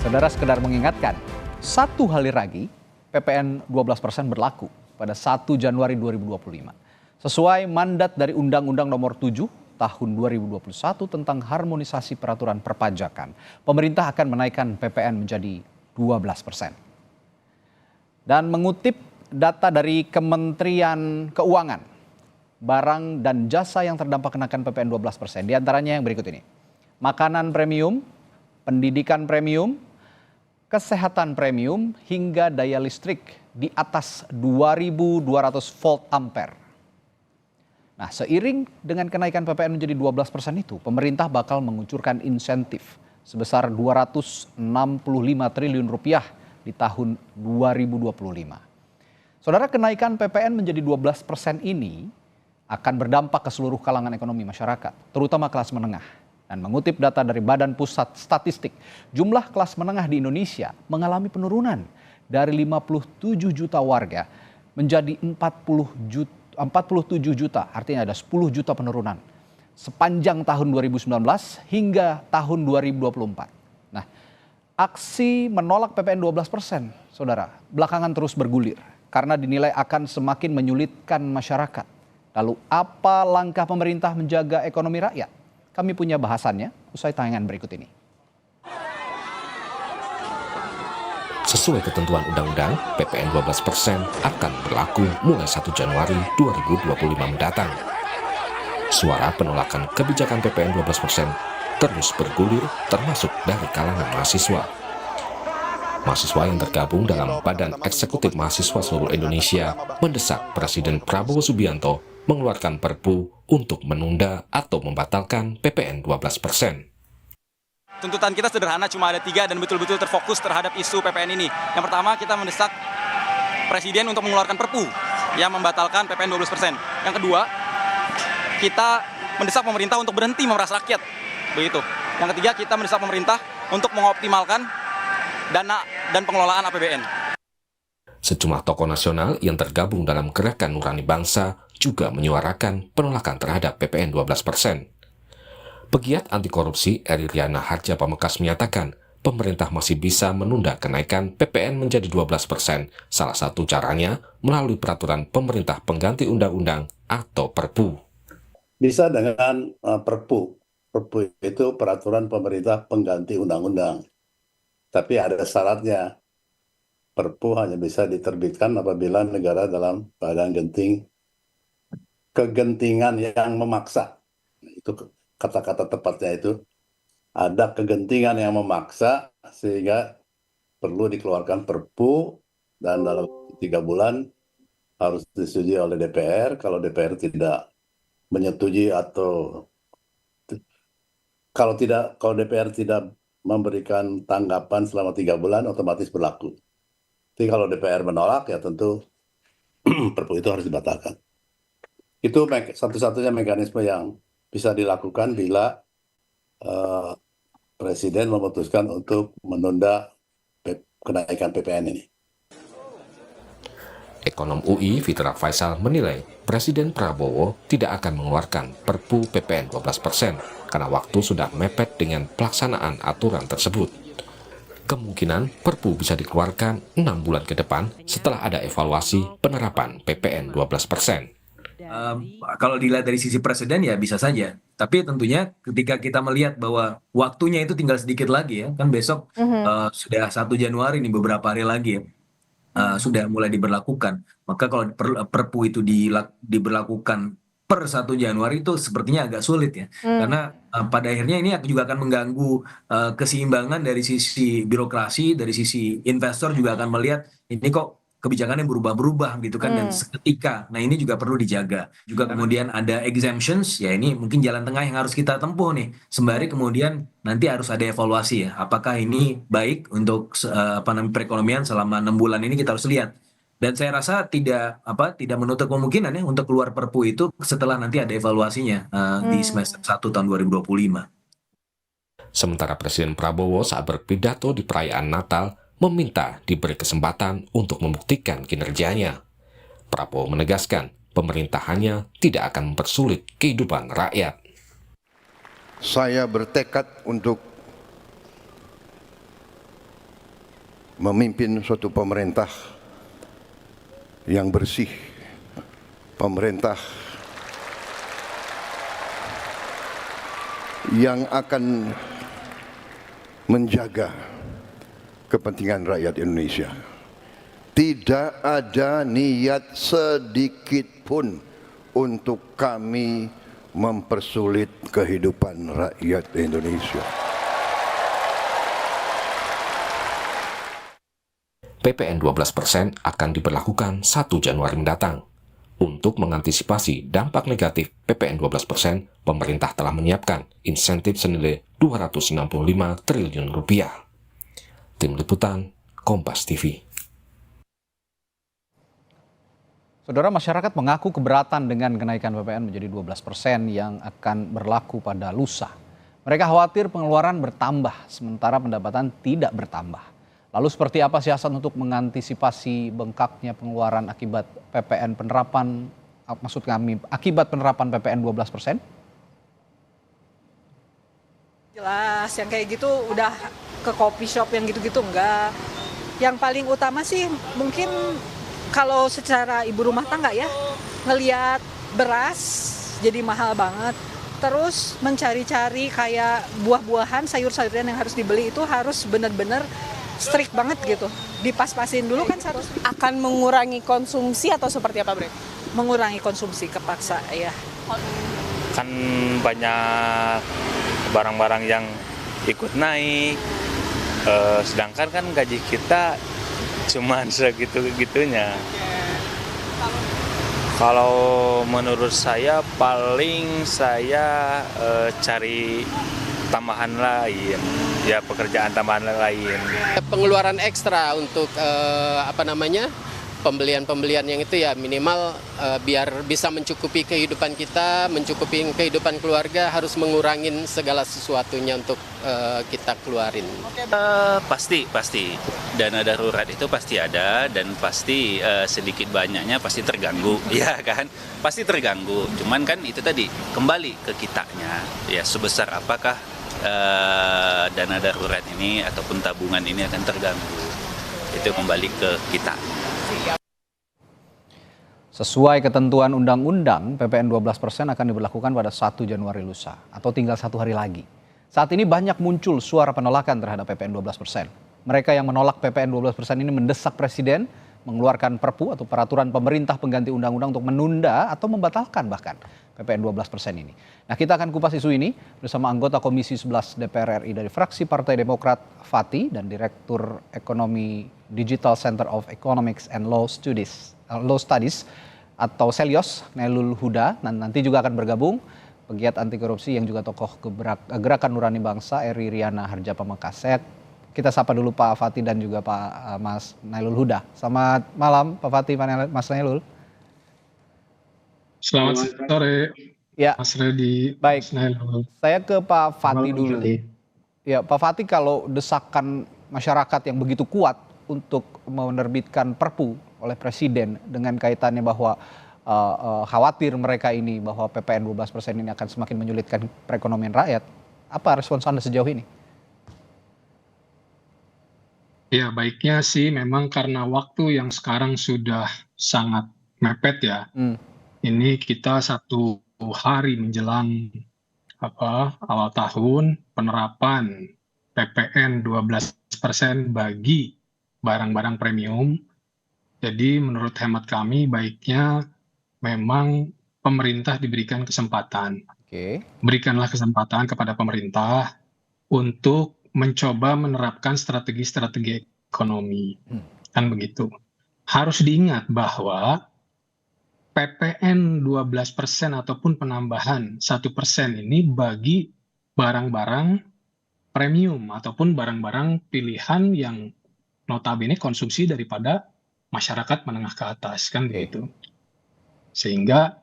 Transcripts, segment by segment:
Saudara, sekedar mengingatkan, satu hari lagi PPN 12% berlaku pada 1 Januari 2025. Sesuai mandat dari Undang-Undang Nomor 7 Tahun 2021 tentang harmonisasi peraturan perpajakan, pemerintah akan menaikkan PPN menjadi 12%. Dan mengutip data dari Kementerian Keuangan, barang dan jasa yang terdampak kenaikan PPN 12%, diantaranya yang berikut ini: makanan premium, pendidikan premium, kesehatan premium, hingga daya listrik di atas 2.200 volt ampere. Nah, seiring dengan kenaikan PPN menjadi 12% itu, pemerintah bakal mengucurkan insentif sebesar 265 triliun rupiah di tahun 2025. Saudara, kenaikan PPN menjadi 12% ini akan berdampak ke seluruh kalangan ekonomi masyarakat, terutama kelas menengah. Dan mengutip data dari Badan Pusat Statistik, jumlah kelas menengah di Indonesia mengalami penurunan dari 57 juta warga menjadi 47 juta, artinya ada 10 juta penurunan sepanjang tahun 2019 hingga tahun 2024. Nah, aksi menolak PPN 12%, saudara, belakangan terus bergulir karena dinilai akan semakin menyulitkan masyarakat. Lalu apa langkah pemerintah menjaga ekonomi rakyat? Kami punya bahasannya usai tayangan berikut ini. Sesuai ketentuan undang-undang, PPN 12% akan berlaku mulai 1 Januari 2025 mendatang. Suara penolakan kebijakan PPN 12% terus bergulir, termasuk dari kalangan mahasiswa. Mahasiswa yang tergabung dalam Badan Eksekutif Mahasiswa Seluruh Indonesia mendesak Presiden Prabowo Subianto mengeluarkan Perpu untuk menunda atau membatalkan PPN 12%. Tuntutan kita sederhana, cuma ada 3 dan betul-betul terfokus terhadap isu PPN ini. Yang pertama, kita mendesak Presiden untuk mengeluarkan Perpu yang membatalkan PPN 12%. Yang kedua, kita mendesak pemerintah untuk berhenti memeras rakyat. Begitu. Yang ketiga, kita mendesak pemerintah untuk mengoptimalkan dana dan pengelolaan APBN. Sejumlah tokoh nasional yang tergabung dalam Gerakan Nurani Bangsa juga menyuarakan penolakan terhadap PPN 12%. Pegiat anti korupsi Eri Riana Harja Pamekas menyatakan pemerintah masih bisa menunda kenaikan PPN menjadi 12%. Salah satu caranya melalui peraturan pemerintah pengganti undang-undang atau Perpu. Bisa dengan Perpu. Perpu itu peraturan pemerintah pengganti undang-undang. Tapi ada syaratnya. Perpu hanya bisa diterbitkan apabila negara dalam keadaan kegentingan yang memaksa. Itu kata-kata tepatnya itu. Ada kegentingan yang memaksa sehingga perlu dikeluarkan Perpu dan dalam 3 bulan harus disetujui oleh DPR. Kalau DPR tidak menyetujui atau kalau DPR tidak memberikan tanggapan selama 3 bulan otomatis berlaku. Jadi kalau DPR menolak ya tentu Perpu itu harus dibatalkan. Itu satu-satunya mekanisme yang bisa dilakukan bila Presiden memutuskan untuk menunda kenaikan PPN ini. Ekonom UI Fitra Faisal menilai Presiden Prabowo tidak akan mengeluarkan Perpu PPN 12% karena waktu sudah mepet dengan pelaksanaan aturan tersebut. Kemungkinan Perpu bisa dikeluarkan 6 bulan ke depan setelah ada evaluasi penerapan PPN 12%. Kalau dilihat dari sisi presiden ya bisa saja. Tapi tentunya ketika kita melihat bahwa waktunya itu tinggal sedikit lagi ya, kan besok sudah 1 Januari nih, beberapa hari lagi ya, sudah mulai diberlakukan. Maka kalau Perpu itu diberlakukan per 1 Januari itu sepertinya agak sulit ya. Karena pada akhirnya ini juga akan mengganggu keseimbangan dari sisi birokrasi, dari sisi investor juga akan melihat ini kok kebijakannya berubah-berubah gitu kan, dan seketika. Nah, ini juga perlu dijaga. Juga kemudian ada exemptions, ya ini mungkin jalan tengah yang harus kita tempuh nih. Sembari kemudian nanti harus ada evaluasi ya. Apakah ini baik untuk perekonomian selama 6 bulan ini, kita harus lihat. Dan saya rasa tidak menutup kemungkinan ya untuk keluar Perpu itu setelah nanti ada evaluasinya di semester 1 tahun 2025. Sementara Presiden Prabowo saat berpidato di perayaan Natal meminta diberi kesempatan untuk membuktikan kinerjanya. Prabowo menegaskan pemerintahannya tidak akan mempersulit kehidupan rakyat. Saya bertekad untuk memimpin suatu pemerintah yang bersih, pemerintah yang akan menjaga kepentingan rakyat Indonesia. Tidak ada niat sedikit pun untuk kami mempersulit kehidupan rakyat Indonesia. PPN 12% akan diberlakukan 1 Januari mendatang. Untuk mengantisipasi dampak negatif PPN 12%, pemerintah telah menyiapkan insentif senilai Rp265 triliun. Tim Liputan, Kompas TV. Saudara, masyarakat mengaku keberatan dengan kenaikan PPN menjadi 12% yang akan berlaku pada lusa. Mereka khawatir pengeluaran bertambah, sementara pendapatan tidak bertambah. Lalu seperti apa siasat untuk mengantisipasi bengkaknya pengeluaran akibat PPN penerapan, maksud kami akibat penerapan PPN 12%? Jelas, yang kayak gitu udah ke coffee shop yang gitu-gitu enggak. Yang paling utama sih mungkin kalau secara ibu rumah tangga ya, ngelihat beras jadi mahal banget. Terus mencari-cari kayak buah-buahan, sayur-sayuran yang harus dibeli itu harus benar-benar strict banget gitu. Dipas-pasin dulu kan harus. Akan mengurangi konsumsi atau seperti apa, Bre? Mengurangi konsumsi kepaksa ya. Kan banyak barang-barang yang ikut naik, sedangkan kan gaji kita cuma segitu-gitunya. Kalau menurut saya paling saya cari tambahan lain, ya pekerjaan tambahan lain. Pengeluaran ekstra untuk pembelian-pembelian yang itu ya minimal biar bisa mencukupi kehidupan kita, mencukupi kehidupan keluarga, harus mengurangin segala sesuatunya untuk kita keluarin. Pasti dana darurat itu pasti ada dan pasti sedikit banyaknya pasti terganggu, ya kan? Pasti terganggu. Cuman kan itu tadi kembali ke kitanya, ya sebesar apakah dana darurat ini ataupun tabungan ini akan terganggu. Itu kembali ke kita. Sesuai ketentuan undang-undang, PPN 12% akan diberlakukan pada 1 Januari lusa atau tinggal 1 hari lagi. Saat ini banyak muncul suara penolakan terhadap PPN 12%. Mereka yang menolak PPN 12% ini mendesak Presiden mengeluarkan Perpu atau peraturan pemerintah pengganti undang-undang untuk menunda atau membatalkan bahkan PPN 12% ini. Nah, kita akan kupas isu ini bersama anggota Komisi 11 DPR RI dari fraksi Partai Demokrat, Fatty, dan Direktur Ekonomi Digital Center of Economics and Law Studies atau Selyos, Nailul Huda, dan nanti juga akan bergabung pegiat anti korupsi yang juga tokoh Gerakan Nurani Bangsa, Eri Riana Harjapa Mekaset. Kita sapa dulu Pak Fatty dan juga Pak Mas Nailul Huda. Selamat malam Pak Fatty, Mas Nailul. Selamat sore, ya. Mas Redi. Baik, Mas Nailul. Saya ke Pak Fatty dulu. Fatty. Ya, Pak Fatty, kalau desakan masyarakat yang begitu kuat untuk menerbitkan Perpu oleh Presiden dengan kaitannya bahwa khawatir mereka ini bahwa PPN 12% ini akan semakin menyulitkan perekonomian rakyat, apa respons Anda sejauh ini? Ya, baiknya sih memang karena waktu yang sekarang sudah sangat mepet ya. Ini kita 1 hari menjelang awal tahun penerapan PPN 12% bagi barang-barang premium. Jadi menurut hemat kami baiknya memang pemerintah diberikan kesempatan. Berikanlah kesempatan kepada pemerintah untuk mencoba menerapkan strategi-strategi ekonomi. Kan begitu. Harus diingat bahwa PPN 12% ataupun penambahan 1% ini bagi barang-barang premium ataupun barang-barang pilihan yang notabene konsumsi daripada masyarakat menengah ke atas, kan begitu. Sehingga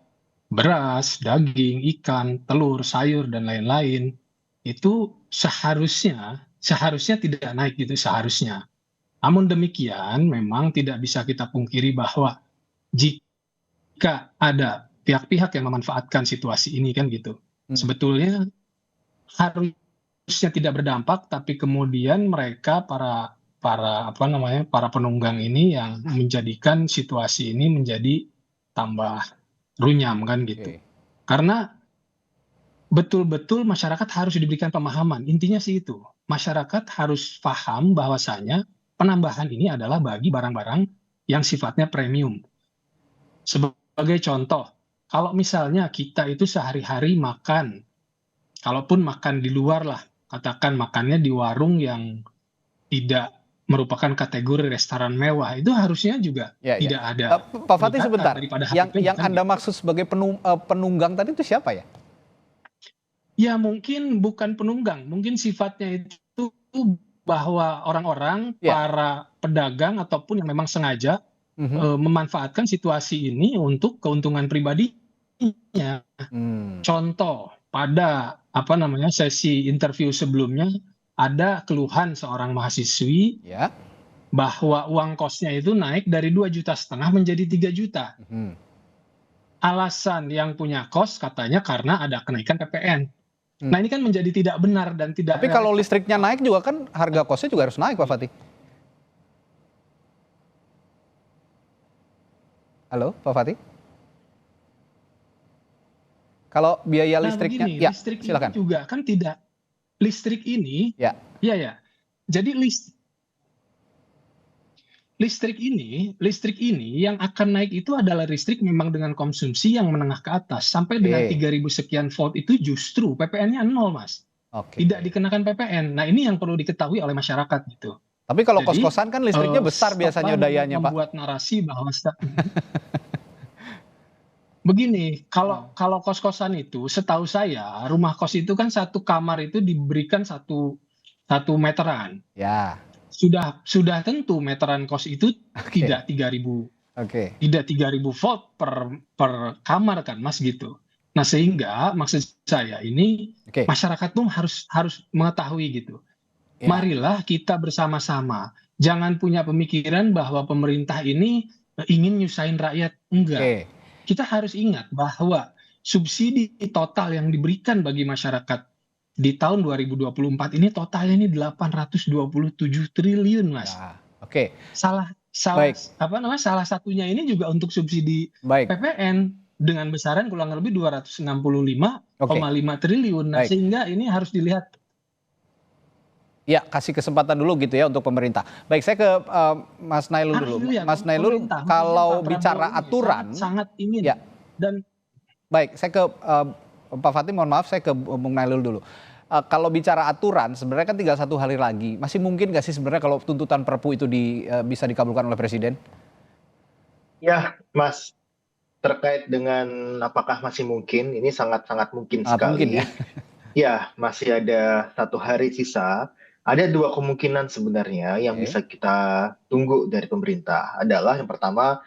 beras, daging, ikan, telur, sayur dan lain-lain itu seharusnya tidak naik gitu seharusnya. Namun demikian memang tidak bisa kita pungkiri bahwa jika ada pihak-pihak yang memanfaatkan situasi ini kan gitu. Sebetulnya harusnya tidak berdampak, tapi kemudian mereka para para penunggang ini yang menjadikan situasi ini menjadi tambah runyam kan gitu. Karena betul-betul masyarakat harus diberikan pemahaman. Intinya sih itu. Masyarakat harus paham bahwasanya penambahan ini adalah bagi barang-barang yang sifatnya premium. Sebagai contoh, kalau misalnya kita itu sehari-hari makan, kalaupun makan di luar lah, katakan makannya di warung yang tidak merupakan kategori restoran mewah, itu harusnya juga tidak ada. Pak Fatih sebentar, yang HPP, Anda maksud sebagai penunggang tadi itu siapa ya? Ya mungkin bukan penunggang, mungkin sifatnya itu bahwa orang-orang, para pedagang ataupun yang memang sengaja memanfaatkan situasi ini untuk keuntungan pribadinya. Contoh, pada sesi interview sebelumnya ada keluhan seorang mahasiswi bahwa uang kosnya itu naik dari 2,5 juta menjadi 3 juta. Alasan yang punya kos katanya karena ada kenaikan PPN. Nah ini kan menjadi tidak benar dan tidak. Tapi kalau listriknya naik juga kan harga kosnya juga harus naik, Pak Fatih. Halo, Pak Fatih. Kalau biaya listriknya, begini, listrik silakan. ini juga kan tidak. Listrik ini, jadi listrik ini yang akan naik itu adalah listrik memang dengan konsumsi yang menengah ke atas sampai dengan 3.000 sekian volt itu justru PPN-nya 0, Mas. Tidak dikenakan PPN. Nah ini yang perlu diketahui oleh masyarakat gitu. Tapi kalau kos-kosan kan listriknya besar biasanya dayanya, Pak. Membuat narasi bahwa begini, kalau kos-kosan itu, setahu saya rumah kos itu kan satu kamar itu diberikan satu meteran. Ya. Sudah tentu meteran kos itu tidak 3.000, tidak 3.000 volt per kamar kan, Mas gitu. Nah sehingga maksud saya ini masyarakat tuh harus mengetahui gitu. Marilah kita bersama-sama, jangan punya pemikiran bahwa pemerintah ini ingin nyusahin rakyat, enggak. Kita harus ingat bahwa subsidi total yang diberikan bagi masyarakat di tahun 2024 ini totalnya ini 827 triliun, Mas. Salah satunya ini juga untuk subsidi PPN dengan besaran kurang lebih 265,5 triliun. Nah, sehingga ini harus dilihat. Ya, kasih kesempatan dulu gitu ya untuk pemerintah. Baik, saya ke Mas Nailul dulu. Mas Nailul, kalau bicara aturan, sangat ingin. Dan baik, saya ke Pak Fatih, mohon maaf, saya ke Bung Nailul dulu. Kalau bicara aturan, sebenarnya kan tinggal 1 hari lagi. Masih mungkin nggak sih sebenarnya kalau tuntutan Perpu itu bisa dikabulkan oleh Presiden? Ya, Mas, terkait dengan apakah masih mungkin, ini sangat-sangat mungkin sekali. Mungkin ya? Ya, masih ada 1 hari sisa. Ada 2 kemungkinan sebenarnya yang bisa kita tunggu dari pemerintah. Adalah yang pertama,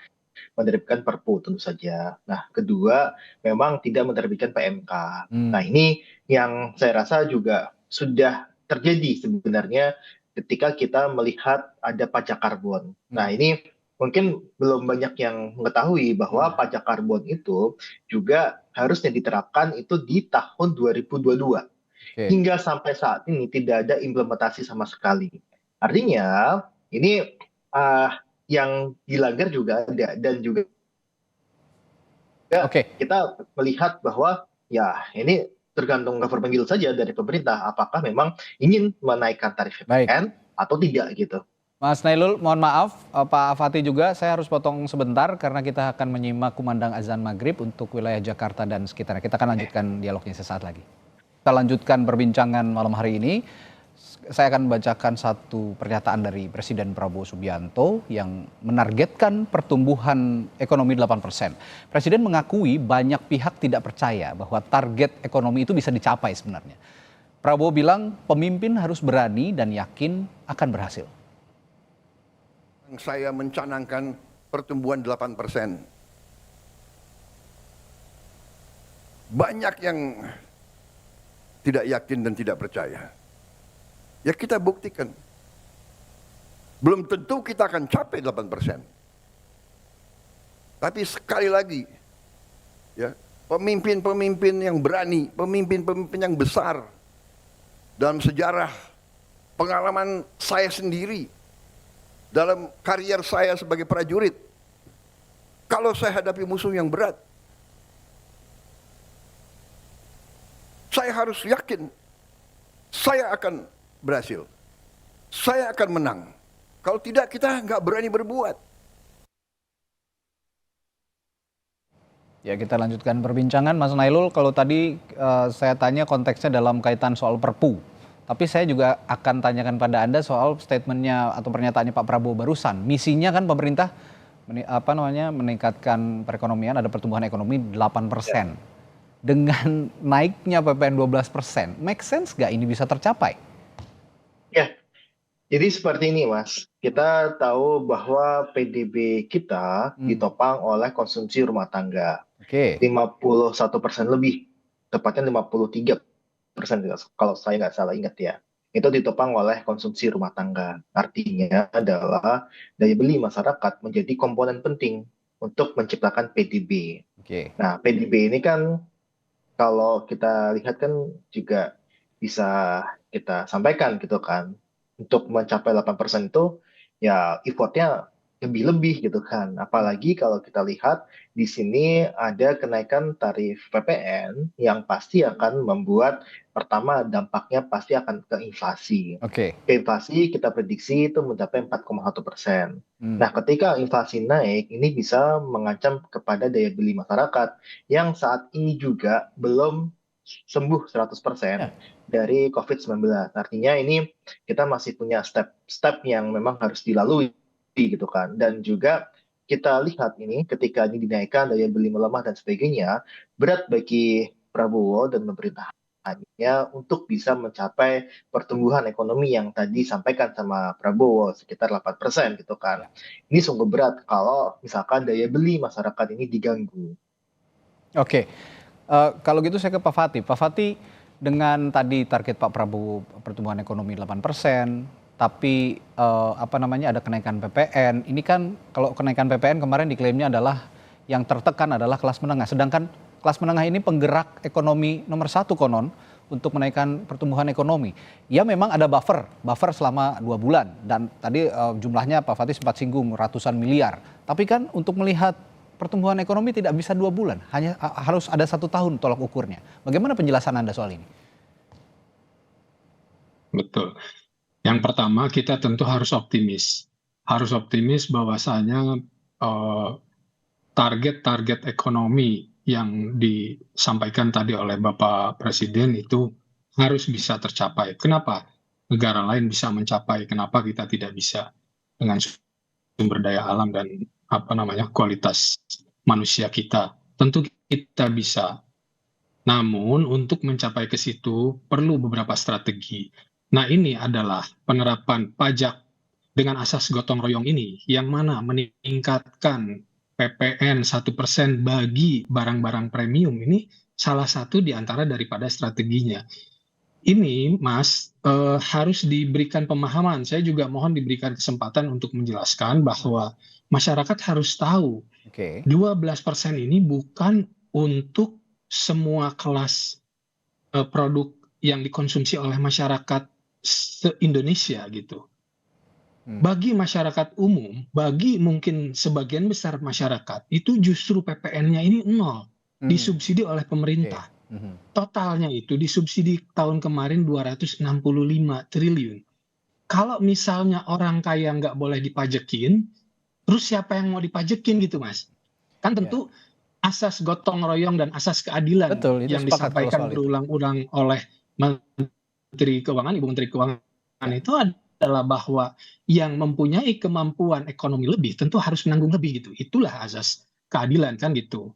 menerbitkan Perpu tentu saja. Nah, kedua, memang tidak menerbitkan PMK. Nah, ini yang saya rasa juga sudah terjadi sebenarnya ketika kita melihat ada pajak karbon. Nah, ini mungkin belum banyak yang mengetahui bahwa pajak karbon itu juga harusnya diterapkan itu di tahun 2022. Hingga sampai saat ini tidak ada implementasi sama sekali. Artinya ini yang dilanggar juga ada, dan juga kita melihat bahwa ya ini tergantung government will saja dari pemerintah apakah memang ingin menaikkan tarif PPN atau tidak gitu. Mas Nailul, mohon maaf, Pak Fatih juga saya harus potong sebentar karena kita akan menyimak kumandang azan maghrib untuk wilayah Jakarta dan sekitarnya. Kita akan lanjutkan dialognya sesaat lagi. Kita lanjutkan perbincangan malam hari ini. Saya akan membacakan satu pernyataan dari Presiden Prabowo Subianto yang menargetkan pertumbuhan ekonomi 8%. Presiden mengakui banyak pihak tidak percaya bahwa target ekonomi itu bisa dicapai sebenarnya. Prabowo bilang pemimpin harus berani dan yakin akan berhasil. Saya mencanangkan pertumbuhan 8%. Banyak yang tidak yakin dan tidak percaya. Ya kita buktikan. Belum tentu kita akan capai 8%. Tapi sekali lagi, ya pemimpin-pemimpin yang berani, pemimpin-pemimpin yang besar dalam sejarah pengalaman saya sendiri dalam karier saya sebagai prajurit. Kalau saya hadapi musuh yang berat, saya harus yakin saya akan berhasil. Saya akan menang. Kalau tidak, kita nggak berani berbuat. Ya, kita lanjutkan perbincangan, Mas Nailul. Kalau tadi saya tanya konteksnya dalam kaitan soal Perpu. Tapi saya juga akan tanyakan pada Anda soal statementnya atau pernyataannya Pak Prabowo barusan. Misinya kan pemerintah meningkatkan perekonomian, ada pertumbuhan ekonomi 8%. Dengan naiknya PPN 12%, make sense nggak ini bisa tercapai? Ya, jadi seperti ini Mas. Kita tahu bahwa PDB kita ditopang oleh konsumsi rumah tangga. 51% lebih, tepatnya 53%. Kalau saya nggak salah ingat ya, itu ditopang oleh konsumsi rumah tangga. Artinya adalah daya beli masyarakat menjadi komponen penting untuk menciptakan PDB. Nah, PDB ini kan kalau kita lihat kan juga bisa kita sampaikan gitu kan, untuk mencapai 8% itu ya effortnya lebih gitu kan. Apalagi kalau kita lihat di sini ada kenaikan tarif PPN yang pasti akan membuat pertama dampaknya pasti akan ke inflasi. Inflasi kita prediksi itu mencapai 4,1%. Nah, ketika inflasi naik, ini bisa mengancam kepada daya beli masyarakat yang saat ini juga belum sembuh 100% dari COVID-19. Artinya ini kita masih punya step-step yang memang harus dilalui gitu kan. Dan juga kita lihat ini ketika ini dinaikkan daya beli melemah dan sebagainya, berat bagi Prabowo dan pemerintahannya untuk bisa mencapai pertumbuhan ekonomi yang tadi disampaikan sama Prabowo sekitar 8% gitu kan. Ini sungguh berat kalau misalkan daya beli masyarakat ini diganggu. Kalau gitu saya ke Pak Fatih. Pak Fatih, dengan tadi target Pak Prabowo pertumbuhan ekonomi 8%, tapi ada kenaikan PPN. Ini kan kalau kenaikan PPN kemarin diklaimnya adalah yang tertekan adalah kelas menengah. Sedangkan kelas menengah ini penggerak ekonomi nomor 1 konon untuk menaikkan pertumbuhan ekonomi. Ya memang ada buffer selama 2 bulan. Dan tadi jumlahnya Pak Fatih sempat singgung ratusan miliar. Tapi kan untuk melihat pertumbuhan ekonomi tidak bisa 2 bulan. Hanya harus ada 1 tahun tolak ukurnya. Bagaimana penjelasan Anda soal ini? Betul. Yang pertama, kita tentu harus optimis. Harus optimis bahwasanya target-target ekonomi yang disampaikan tadi oleh Bapak Presiden itu harus bisa tercapai. Kenapa negara lain bisa mencapai, kenapa kita tidak bisa dengan sumber daya alam dan kualitas manusia kita? Tentu kita bisa. Namun untuk mencapai ke situ perlu beberapa strategi. Nah, ini adalah penerapan pajak dengan asas gotong royong ini, yang mana meningkatkan PPN 1% bagi barang-barang premium. Ini salah satu di antara daripada strateginya. Ini, Mas, harus diberikan pemahaman. Saya juga mohon diberikan kesempatan untuk menjelaskan bahwa masyarakat harus tahu 12% ini bukan untuk semua kelas produk yang dikonsumsi oleh masyarakat se-Indonesia gitu. Bagi masyarakat umum, bagi mungkin sebagian besar masyarakat, itu justru PPN-nya ini 0, disubsidi oleh pemerintah. Totalnya itu disubsidi tahun kemarin 265 triliun. Kalau misalnya orang kaya nggak boleh dipajekin, terus siapa yang mau dipajekin gitu, Mas? Kan tentu asas gotong royong dan asas keadilan yang disampaikan berulang-ulang oleh Menteri Keuangan, Ibu Menteri Keuangan itu adalah bahwa yang mempunyai kemampuan ekonomi lebih tentu harus menanggung lebih gitu. Itulah asas keadilan kan gitu.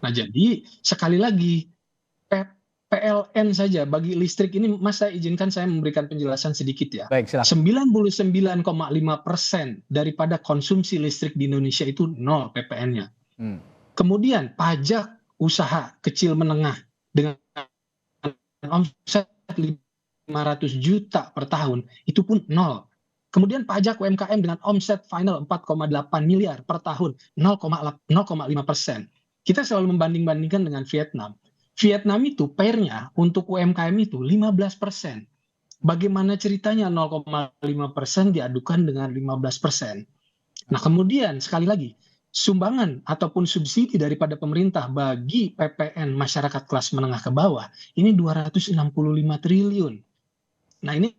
Nah, jadi sekali lagi PLN saja bagi listrik ini, Mas, saya izinkan saya memberikan penjelasan sedikit ya. Baik, silakan. 99,5% daripada konsumsi listrik di Indonesia itu 0 PPN-nya. Kemudian pajak usaha kecil menengah dengan omset 500 juta per tahun itu pun 0. Kemudian pajak UMKM dengan omset final 4,8 miliar per tahun 0,5%. Kita selalu membanding-bandingkan dengan Vietnam. Vietnam itu PER-nya untuk UMKM itu 15%. bagaimana ceritanya 0,5% diadukan dengan 15%? Nah, kemudian sekali lagi, sumbangan ataupun subsidi daripada pemerintah bagi PPN masyarakat kelas menengah ke bawah ini 265 triliun. Nah, ini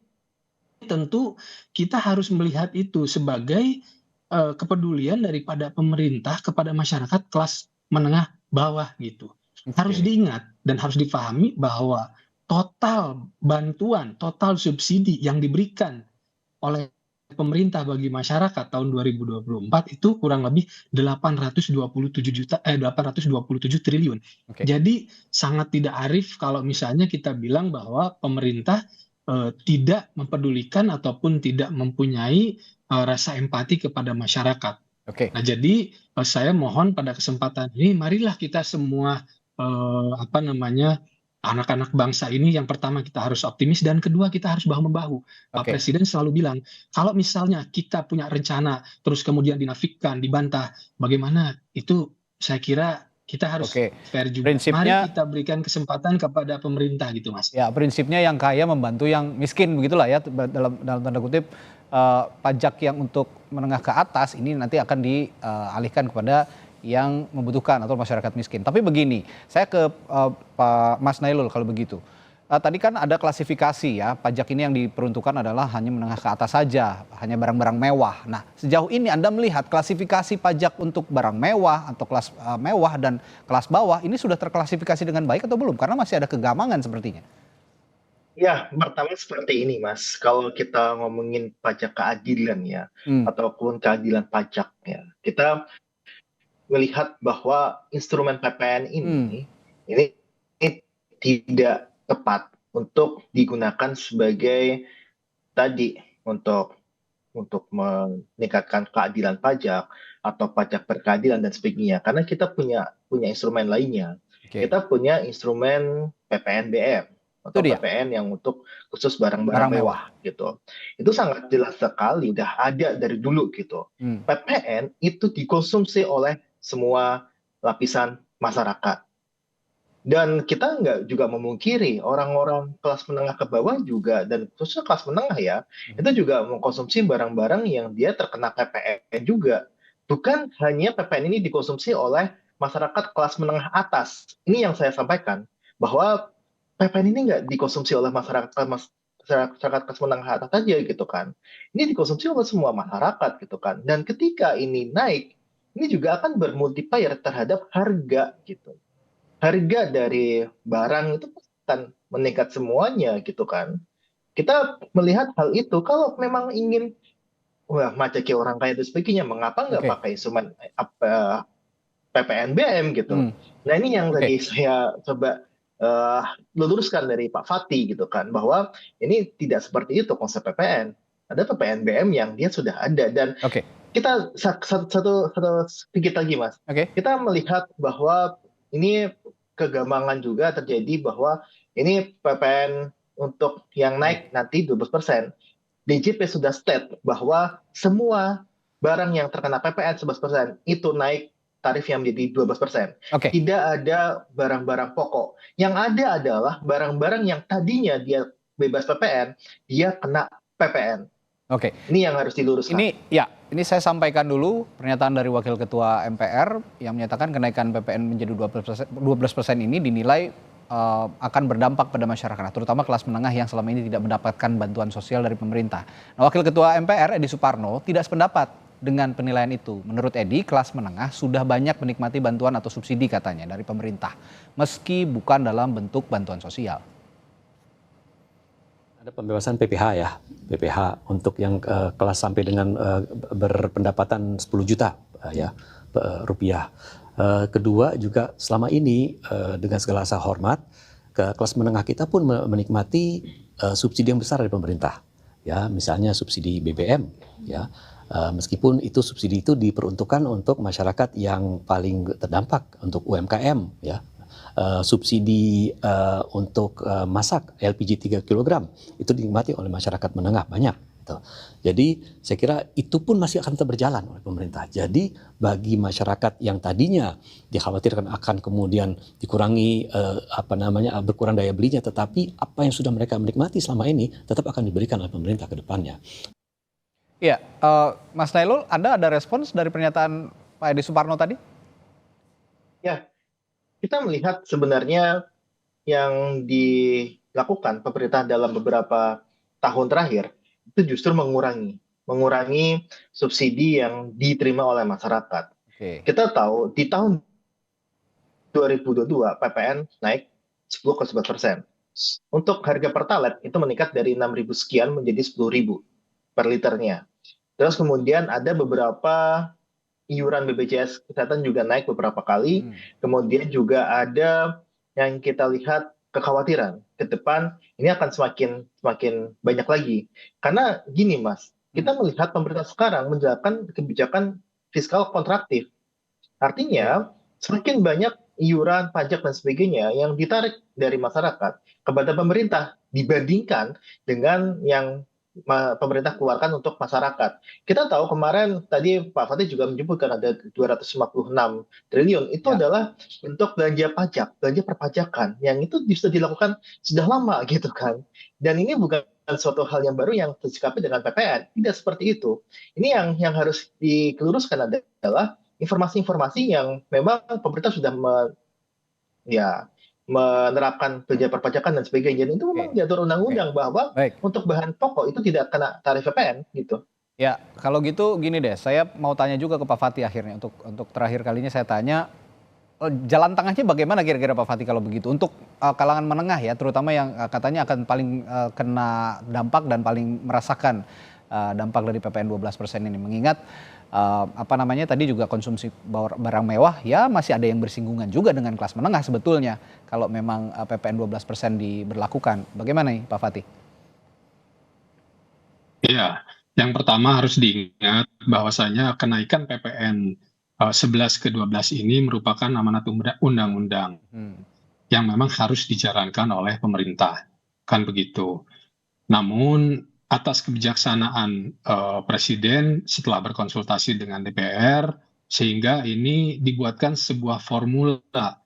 tentu kita harus melihat itu sebagai kepedulian daripada pemerintah kepada masyarakat kelas menengah bawah gitu. Harus diingat dan harus dipahami bahwa total bantuan, total subsidi yang diberikan oleh pemerintah bagi masyarakat tahun 2024 itu kurang lebih 827 triliun. Jadi sangat tidak arif kalau misalnya kita bilang bahwa pemerintah tidak mempedulikan ataupun tidak mempunyai rasa empati kepada masyarakat. Nah, jadi saya mohon pada kesempatan ini marilah kita semua anak-anak bangsa ini, yang pertama kita harus optimis dan kedua kita harus bahu-membahu. Pak Presiden selalu bilang, kalau misalnya kita punya rencana terus kemudian dinafikan, dibantah, bagaimana? Itu saya kira kita harus fair juga. Mari kita berikan kesempatan kepada pemerintah gitu, Mas. Ya, prinsipnya yang kaya membantu yang miskin, begitulah ya, dalam tanda kutip. Pajak yang untuk menengah ke atas ini nanti akan dialihkan kepada yang membutuhkan atau masyarakat miskin. Tapi begini, saya ke Pak Mas Nailul kalau begitu. Tadi kan ada klasifikasi ya, pajak ini yang diperuntukkan adalah hanya menengah ke atas saja, hanya barang-barang mewah. Nah, sejauh ini Anda melihat klasifikasi pajak untuk barang mewah atau kelas mewah dan kelas bawah ini sudah terklasifikasi dengan baik atau belum? Karena masih ada kegamangan sepertinya. Ya, pertama seperti ini, Mas. Kalau kita ngomongin pajak keadilan ya, ataupun keadilan pajak ya, kita melihat bahwa instrumen PPN ini tidak tepat untuk digunakan sebagai tadi untuk meningkatkan keadilan pajak atau pajak berkeadilan dan sebagainya. Karena kita punya instrumen lainnya. Kita punya instrumen PPNBM atau PPN yang untuk khusus barang-barang mewah gitu. Itu sangat jelas sekali, udah ada dari dulu gitu. PPN itu dikonsumsi oleh semua lapisan masyarakat. Dan kita nggak juga memungkiri orang-orang kelas menengah ke bawah juga, dan khususnya kelas menengah ya, itu juga mengkonsumsi barang-barang yang dia terkena PPN juga. Bukan hanya PPN ini dikonsumsi oleh masyarakat kelas menengah atas. Ini yang saya sampaikan, bahwa PPN ini nggak dikonsumsi oleh masyarakat kelas menengah atas saja gitu kan. Ini dikonsumsi oleh semua masyarakat gitu kan. Dan ketika ini naik, ini juga akan bermultiplier terhadap harga gitu. Harga dari barang itu akan meningkat semuanya gitu kan. Kita melihat hal itu, kalau memang ingin macaki orang kaya dan sebagainya, mengapa nggak pakai instrumen PPNBM gitu. Nah, ini yang tadi saya coba luruskan dari Pak Fatih gitu kan, bahwa ini tidak seperti itu konsep PPN. Ada PPNBM yang dia sudah ada, dan kita satu sedikit lagi, Mas. Kita melihat bahwa ini kegamangan juga terjadi, bahwa ini PPN untuk yang naik nanti 12%. DJP sudah state bahwa semua barang yang terkena PPN 11% itu naik tarif yang menjadi 12%. Tidak ada barang-barang pokok. Yang ada adalah barang-barang yang tadinya dia bebas PPN, dia kena PPN. Ini yang harus diluruskan. Ini saya sampaikan dulu pernyataan dari Wakil Ketua MPR yang menyatakan kenaikan PPN menjadi 12% ini dinilai akan berdampak pada masyarakat, terutama kelas menengah yang selama ini tidak mendapatkan bantuan sosial dari pemerintah. Nah, Wakil Ketua MPR Edi Suparno tidak sependapat dengan penilaian itu. Menurut Edi, kelas menengah sudah banyak menikmati bantuan atau subsidi katanya dari pemerintah, meski bukan dalam bentuk bantuan sosial. Ada pembebasan PPH ya, PPH untuk yang kelas sampai dengan berpendapatan 10 juta rupiah. Kedua juga selama ini dengan segala rasa hormat, kelas menengah kita pun menikmati subsidi yang besar dari pemerintah. Ya, misalnya subsidi BBM ya. Meskipun itu subsidi itu diperuntukkan untuk masyarakat yang paling terdampak, untuk UMKM ya. Subsidi untuk masak LPG 3 kg itu dinikmati oleh masyarakat menengah banyak Gitu. Jadi saya kira itu pun masih akan tetap berjalan oleh pemerintah. Jadi bagi masyarakat yang tadinya dikhawatirkan akan kemudian dikurangi berkurang daya belinya, tetapi apa yang sudah mereka menikmati selama ini tetap akan diberikan oleh pemerintah ke depannya. Iya, Mas Nailul, Anda ada respons dari pernyataan Pak Edi Suparno tadi? Ya, kita melihat sebenarnya yang dilakukan pemerintah dalam beberapa tahun terakhir itu justru mengurangi subsidi yang diterima oleh masyarakat. Kita tahu di tahun 2022 PPN naik 10,11%. Untuk harga Pertalite itu meningkat dari 6.000 sekian menjadi 10.000 per liternya. Terus kemudian ada beberapa iuran BPJS Kesehatan juga naik beberapa kali. Kemudian juga ada yang kita lihat kekhawatiran ke depan ini akan semakin banyak lagi. Karena gini Mas, kita melihat pemerintah sekarang menjalankan kebijakan fiskal kontraktif. Artinya semakin banyak iuran, pajak dan sebagainya yang ditarik dari masyarakat kepada pemerintah dibandingkan dengan yang pemerintah keluarkan untuk masyarakat. Kita tahu kemarin tadi Pak Fatih juga menyebutkan ada 256 triliun. Itu adalah bentuk belanja pajak, belanja perpajakan yang itu bisa dilakukan sudah lama gitu kan. Dan ini bukan suatu hal yang baru yang tersikapi dengan PPN. Tidak seperti itu. Ini yang harus dikeluruskan adalah informasi-informasi yang memang pemerintah sudah menerapkan belanja perpajakan dan sebagainya. Itu memang diatur undang-undang bahwa untuk bahan pokok itu tidak kena tarif PPN gitu. Ya, kalau gitu gini deh, saya mau tanya juga ke Pak Fatih akhirnya untuk terakhir kalinya saya tanya jalan tengahnya bagaimana kira-kira Pak Fatih kalau begitu untuk kalangan menengah ya, terutama yang katanya akan paling kena dampak dan paling merasakan dampak dari PPN 12% ini, mengingat tadi juga konsumsi barang mewah ya masih ada yang bersinggungan juga dengan kelas menengah sebetulnya kalau memang PPN 12% diberlakukan. Bagaimana nih Pak Fatih? Iya, yang pertama harus diingat bahwasanya kenaikan PPN 11 ke 12 ini merupakan amanat undang-undang yang memang harus dijalankan oleh pemerintah, kan begitu. Namun atas kebijaksanaan Presiden setelah berkonsultasi dengan DPR, sehingga ini dibuatkan sebuah formula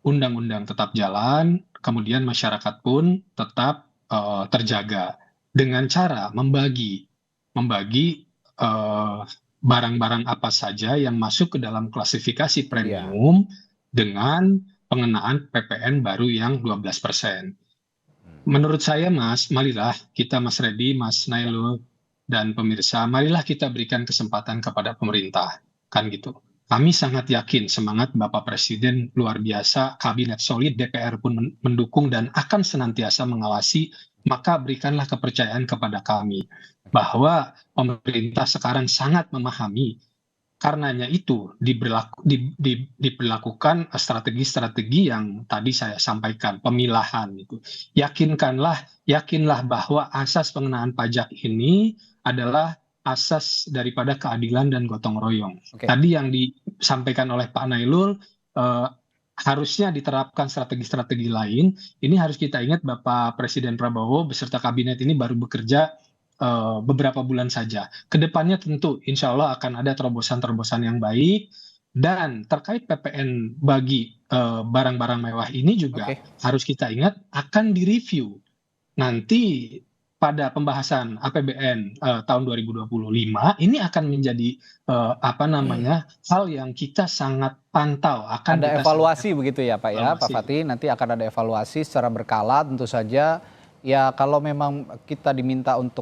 undang-undang tetap jalan, kemudian masyarakat pun tetap terjaga dengan cara membagi barang-barang apa saja yang masuk ke dalam klasifikasi premium dengan pengenaan PPN baru yang 12%. Menurut saya Mas, marilah kita Mas Reddy, Mas Nailul, dan pemirsa, marilah kita berikan kesempatan kepada pemerintah. Kan gitu. Kami sangat yakin semangat Bapak Presiden luar biasa, kabinet solid, DPR pun mendukung dan akan senantiasa mengawasi, maka berikanlah kepercayaan kepada kami bahwa pemerintah sekarang sangat memahami. Karenanya itu diberlakukan strategi-strategi yang tadi saya sampaikan, pemilahan itu. Yakinlah bahwa asas pengenaan pajak ini adalah asas daripada keadilan dan gotong royong. Tadi yang disampaikan oleh Pak Nailul harusnya diterapkan strategi-strategi lain. Ini harus kita ingat Bapak Presiden Prabowo beserta kabinet ini baru bekerja beberapa bulan saja. Kedepannya tentu insya Allah akan ada terobosan-terobosan yang baik, dan terkait PPN bagi barang-barang mewah ini juga harus kita ingat akan direview nanti pada pembahasan APBN tahun 2025. Ini akan menjadi hal yang kita sangat pantau. Ada evaluasi begitu ya Pak ya, Pak Fatih, nanti akan ada evaluasi secara berkala tentu saja. Ya kalau memang kita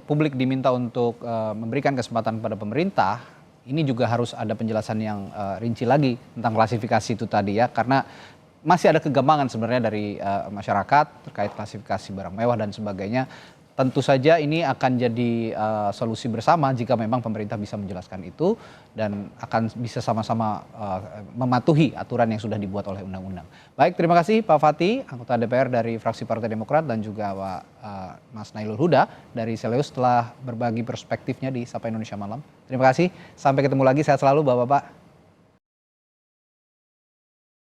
publik diminta untuk memberikan kesempatan kepada pemerintah, ini juga harus ada penjelasan yang rinci lagi tentang klasifikasi itu tadi ya, karena masih ada kegambangan sebenarnya dari masyarakat terkait klasifikasi barang mewah dan sebagainya. Tentu saja ini akan jadi solusi bersama jika memang pemerintah bisa menjelaskan itu dan akan bisa sama-sama mematuhi aturan yang sudah dibuat oleh undang-undang. Baik, terima kasih Pak Fatih, anggota DPR dari fraksi Partai Demokrat, dan juga Pak Mas Nailul Huda dari Seleus telah berbagi perspektifnya di Sapa Indonesia Malam. Terima kasih, sampai ketemu lagi, sehat selalu Bapak-Bapak.